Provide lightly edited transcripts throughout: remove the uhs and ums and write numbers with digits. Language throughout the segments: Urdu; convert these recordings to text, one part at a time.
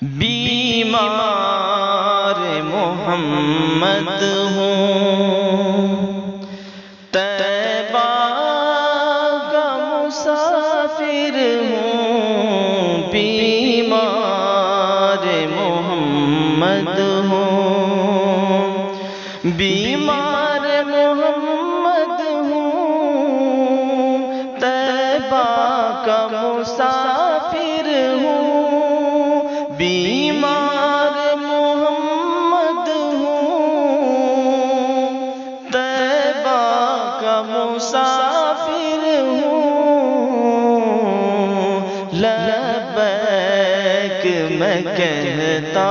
بیمار محمد ہوں، طیبہ کا مسافر ہوں، بیمار محمد ہوں، بیمار محمد ہوں، طیبہ کا مسافر ہوں، بیمار محمد ہوں، طیبہ کا مسافر ہوں، لبیک میں کہتا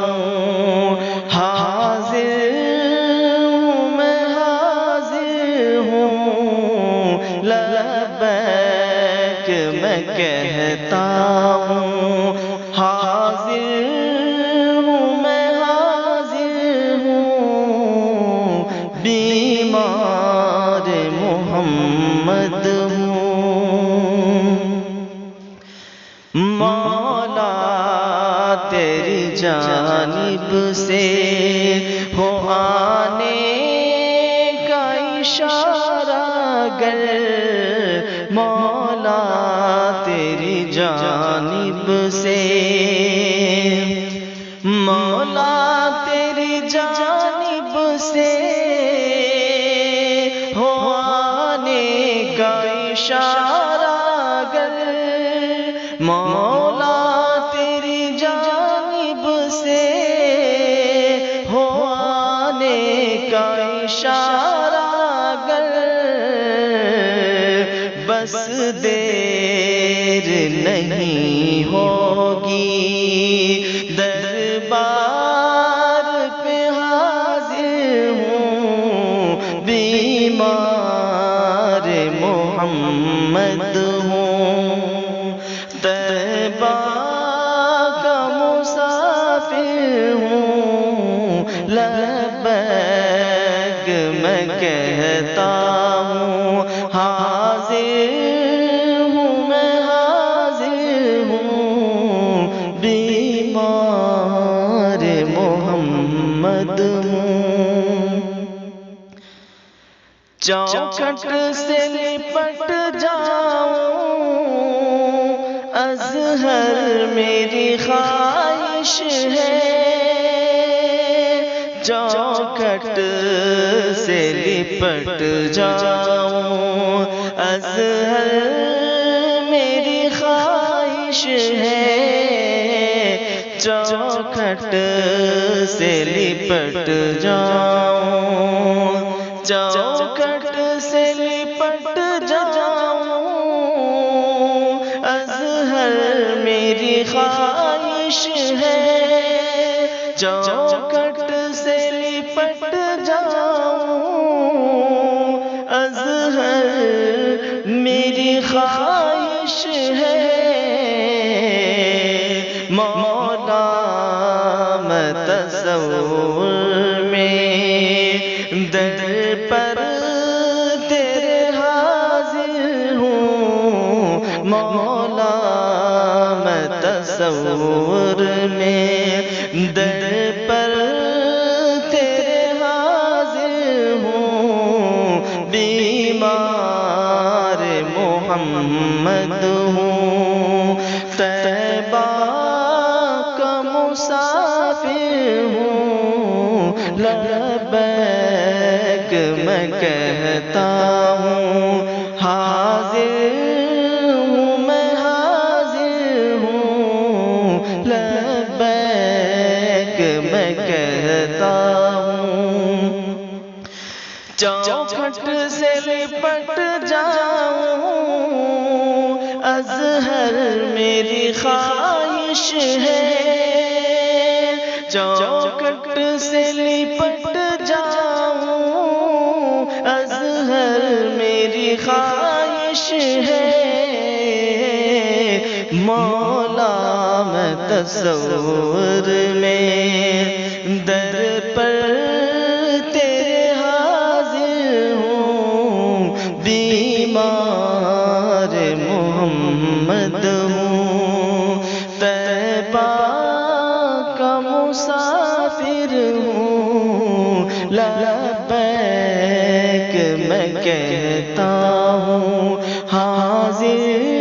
ہوں، حاضر ہوں میں حاضر ہوں، لبیک میں کہتا ہوں، حاضر ہوں میں حاضر ہوں، بیمار محمد ہوں، مولا تیری جانب سے ہو آنے کا اشارہ گر، مولا تیری جانب سے، مولا تیری جانب سے ہو آنے کا اشارہ گر، مولا تیری جانب سے ہو آنے کا اشارہ گر، بس دیر نہیں ہوگی، دربار پہ حاضر ہوں، بیمار محمد ہوں، طیبہ کا مسافر ہوں، لبیک میں کہتا ہوں، حاضر ہوں میں حاضر ہوں، بیمار محمد ہوں، چوکھٹ سے لپٹ جاؤں، اظہر میری خواہش ہے، چوکھٹ سے لپٹ جاؤں، اظہر میری خواہش ہے، چوکھٹ سے لپٹ جاؤں، چوکھٹ سے لپٹ جاؤں، اظہر میری خواہش ہے، چوکھٹ سے لپٹ جاؤں، اظہر میری خواہش ہے، مولا میں تصور میں در پر تیرے حاضر ہوں، مولا میں تصور میں در پر تیرے حاضر ہوں، بیمار محمد ہوں، طیبہ کا مسافر ہوں، لبیک میں کہتا ہوں، حاضر ہوں میں حاضر ہوں، لبیک میں کہتا ہوں، چوکھٹ سے لپٹ جاؤں، اظہر میری خواہش ہے، چوکھٹ سے لپٹ جاؤں، اظہر میری خواہش ہے، مولا میں تصور میں در پر تیرے حاضر ہوں، بیمار محمد ہوں، طیبہ مسافر ہوں، لبیک میں کہتا ہوں، حاضر